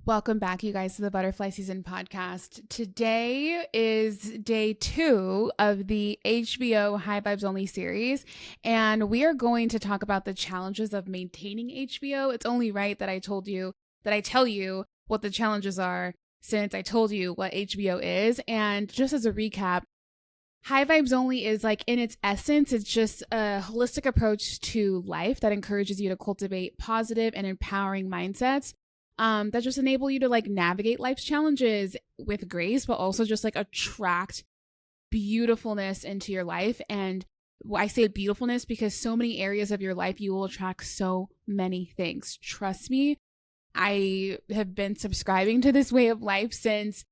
Welcome back, you guys, to the Butterfly Season podcast. Today is day 2 of the HVO High Vibes Only series, and we are going to talk about the challenges of maintaining HVO. It's only right that I tell you what the challenges are, since I told you what HVO is. And just as a recap, High Vibes Only is, like, in its essence, it's just a holistic approach to life that encourages you to cultivate positive and empowering mindsets that just enable you to, like, navigate life's challenges with grace, but also just, like, attract beautifulness into your life. And I say beautifulness because so many areas of your life, you will attract so many things. Trust me, I have been subscribing to this way of life since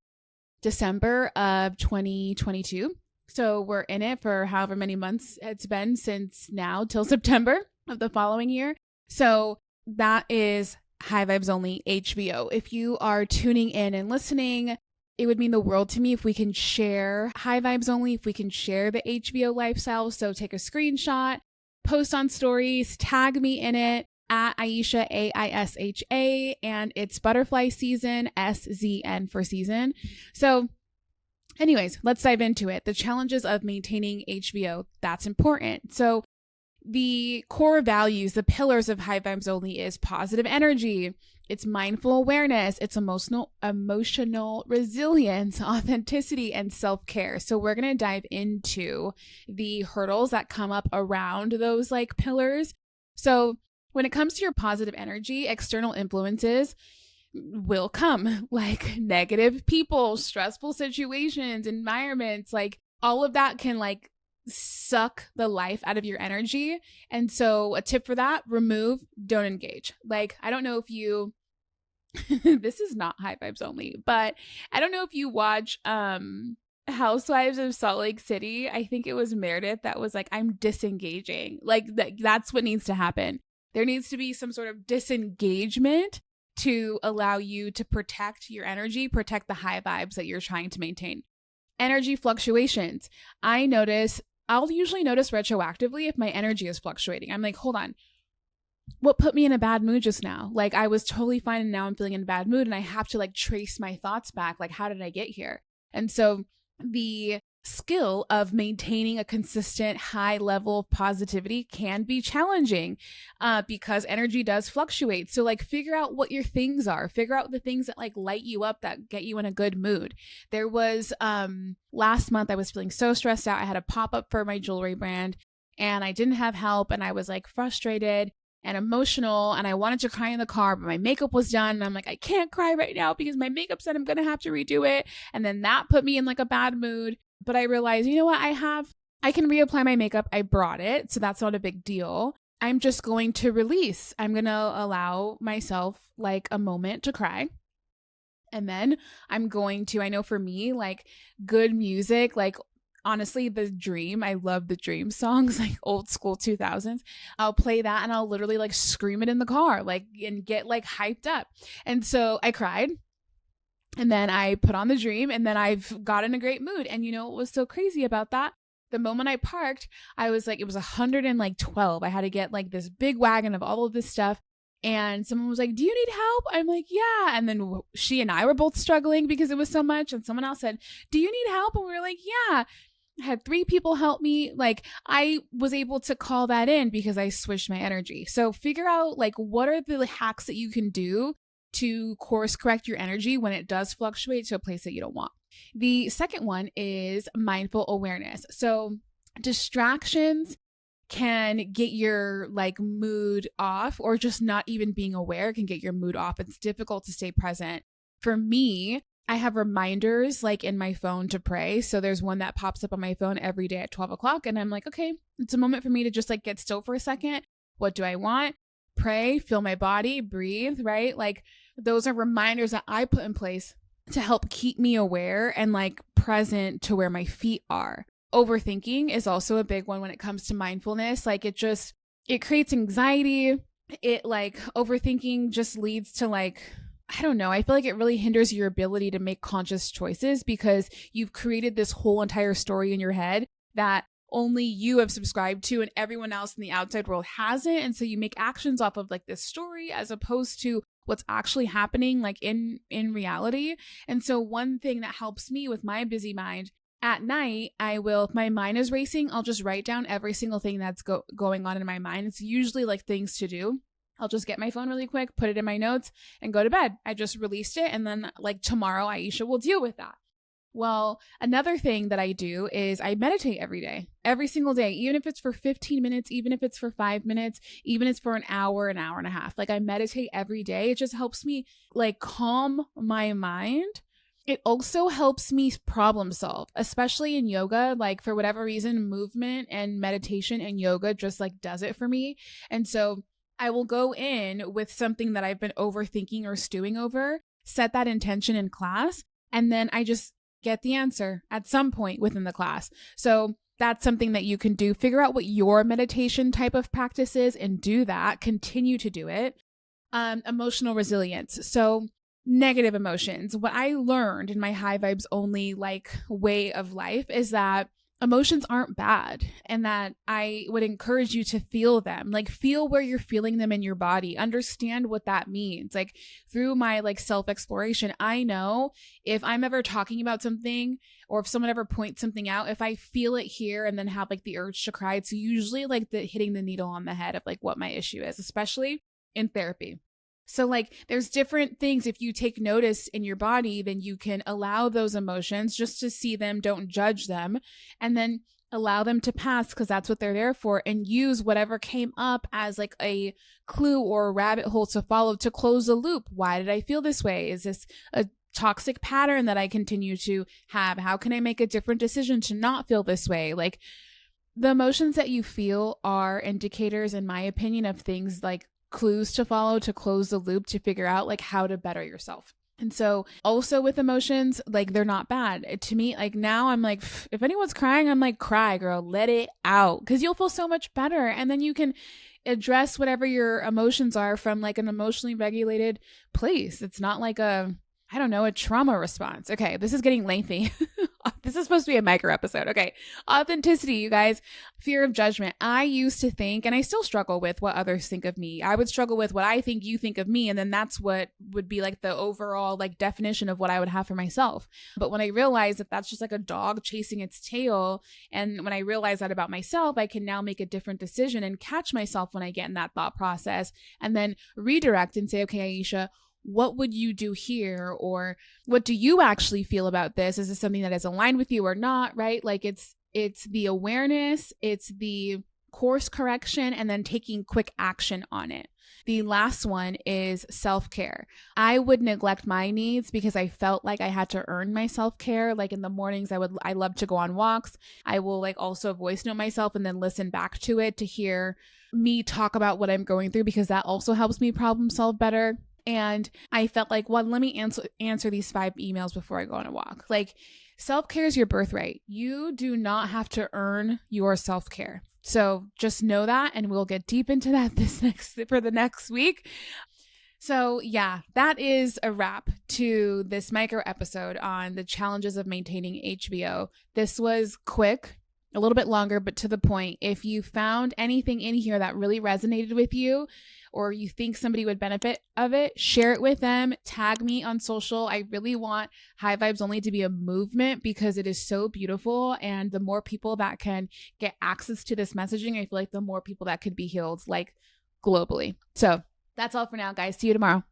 December of 2022. So we're in it for however many months it's been since now till September of the following year. So that is High Vibes Only HVO. If you are tuning in and listening, it would mean the world to me if we can share High Vibes Only, if we can share the HVO lifestyle. So take a screenshot, post on stories, tag me in it at Aisha, Aisha, and it's Butterfly Season, SZN for season. So anyways, let's dive into it. The challenges of maintaining HVO, that's important. So the core values, the pillars of High Vibes Only is positive energy, it's mindful awareness, it's emotional resilience, authenticity, and self-care. So we're going to dive into the hurdles that come up around those, like, pillars. So when it comes to your positive energy, external influences will come, like negative people, stressful situations, environments, like all of that can, like, suck the life out of your energy. And so a tip for that, remove, don't engage. Like, I don't know if you this is not High Vibes Only, but I don't know if you watch Housewives of Salt Lake City. I think it was Meredith that was like, I'm disengaging. Like, that's what needs to happen. There needs to be some sort of disengagement to allow you to protect your energy, protect the high vibes that you're trying to maintain. Energy fluctuations. I'll usually notice retroactively if my energy is fluctuating. I'm like, hold on, what put me in a bad mood just now? Like, I was totally fine and now I'm feeling in a bad mood, and I have to, like, trace my thoughts back. Like, how did I get here? And so the skill of maintaining a consistent high level of positivity can be challenging because energy does fluctuate. So, like, figure out what your things are. Figure out the things that, like, light you up, that get you in a good mood. There was last month I was feeling so stressed out. I had a pop-up for my jewelry brand and I didn't have help, and I was, like, frustrated and emotional, and I wanted to cry in the car, but my makeup was done, and I'm like, I can't cry right now because my makeup said I'm gonna have to redo it. And then that put me in, like, a bad mood. But I realized, you know what, I can reapply my makeup. I brought it, so that's not a big deal. I'm just going to release. I'm going to allow myself, like, a moment to cry. And then I'm going to, I know for me, like, good music, like, honestly, The Dream, I love The Dream songs, like old school 2000s. I'll play that and I'll literally, like, scream it in the car, like, and get, like, hyped up. And so I cried. And then I put on The Dream, and then I've got in a great mood. And you know what was so crazy about that? The moment I parked, I was like, it was 112. I had to get, like, this big wagon of all of this stuff. And someone was like, do you need help? I'm like, yeah. And then she and I were both struggling because it was so much. And someone else said, do you need help? And we were like, yeah. I had 3 people help me. Like, I was able to call that in because I switched my energy. So figure out, like, what are the hacks that you can do to course correct your energy when it does fluctuate to a place that you don't want. The second one is mindful awareness. So distractions can get your, like, mood off, or just not even being aware can get your mood off. It's difficult to stay present. For me, I have reminders, like, in my phone to pray. So there's one that pops up on my phone every day at 12 o'clock. And I'm like, okay, it's a moment for me to just, like, get still for a second. What do I want? Pray, feel my body, breathe, right? Like, those are reminders that I put in place to help keep me aware and, like, present to where my feet are. Overthinking is also a big one when it comes to mindfulness. Like, it creates anxiety. Overthinking just leads to, like, I don't know. I feel like it really hinders your ability to make conscious choices because you've created this whole entire story in your head that only you have subscribed to and everyone else in the outside world hasn't. And so you make actions off of, like, this story as opposed to what's actually happening like in reality. And so one thing that helps me with my busy mind at night, I will, if my mind is racing, I'll just write down every single thing that's going on in my mind. It's usually like things to do. I'll just get my phone really quick, put it in my notes, and go to bed. I just released it. And then like tomorrow, Aisha will deal with that. Well, another thing that I do is I meditate every day, every single day, even if it's for 15 minutes, even if it's for 5 minutes, even if it's for an hour and a half. Like I meditate every day. It just helps me like calm my mind. It also helps me problem solve, especially in yoga. Like for whatever reason, movement and meditation and yoga just like does it for me. And so I will go in with something that I've been overthinking or stewing over, set that intention in class, and then I just get the answer at some point within the class. So that's something that you can do. Figure out what your meditation type of practice is and do that. Continue to do it. Emotional resilience. So negative emotions. What I learned in my high vibes only like way of life is that emotions aren't bad, and that I would encourage you to feel them. Like feel where you're feeling them in your body. Understand what that means. Like through my like self-exploration, I know if I'm ever talking about something or if someone ever points something out, if I feel it here and then have like the urge to cry, it's usually like the hitting the needle on the head of like what my issue is, especially in therapy. So like there's different things. If you take notice in your body, then you can allow those emotions just to see them, don't judge them, and then allow them to pass because that's what they're there for, and use whatever came up as like a clue or a rabbit hole to follow to close the loop. Why did I feel this way? Is this a toxic pattern that I continue to have? How can I make a different decision to not feel this way? Like the emotions that you feel are indicators, in my opinion, of things like clues to follow to close the loop to figure out like how to better yourself. And so also with emotions, like they're not bad. To me, like now I'm like, if anyone's crying, I'm like, cry, girl, let it out, because you'll feel so much better. And then you can address whatever your emotions are from like an emotionally regulated place. It's not like a trauma response. Okay, this is getting lengthy. This is supposed to be a micro episode. Okay, authenticity, you guys. Fear of judgment. I used to think, and I still struggle with what others think of me. I would struggle with what I think you think of me, and then that's what would be like the overall like definition of what I would have for myself. But when I realized that that's just like a dog chasing its tail, and when I realized that about myself, I can now make a different decision and catch myself when I get in that thought process, and then redirect and say, okay, Aisha, what would you do here? Or what do you actually feel about this? Is this something that is aligned with you or not? Right? Like it's the awareness, it's the course correction, and then taking quick action on it. The last one is self-care. I would neglect my needs because I felt like I had to earn my self-care. Like in the mornings, I love to go on walks. I will like also voice note myself and then listen back to it to hear me talk about what I'm going through, because that also helps me problem solve better. And I felt like, well, let me answer these 5 emails before I go on a walk. Like self-care is your birthright. You do not have to earn your self-care. So just know that, and we'll get deep into that for the next week. So yeah, that is a wrap to this micro episode on the challenges of maintaining HVO. This was quick, a little bit longer, but to the point. If you found anything in here that really resonated with you, or you think somebody would benefit of it, share it with them, tag me on social. I really want High Vibes Only to be a movement because it is so beautiful. And the more people that can get access to this messaging, I feel like the more people that could be healed, like globally. So that's all for now, guys. See you tomorrow.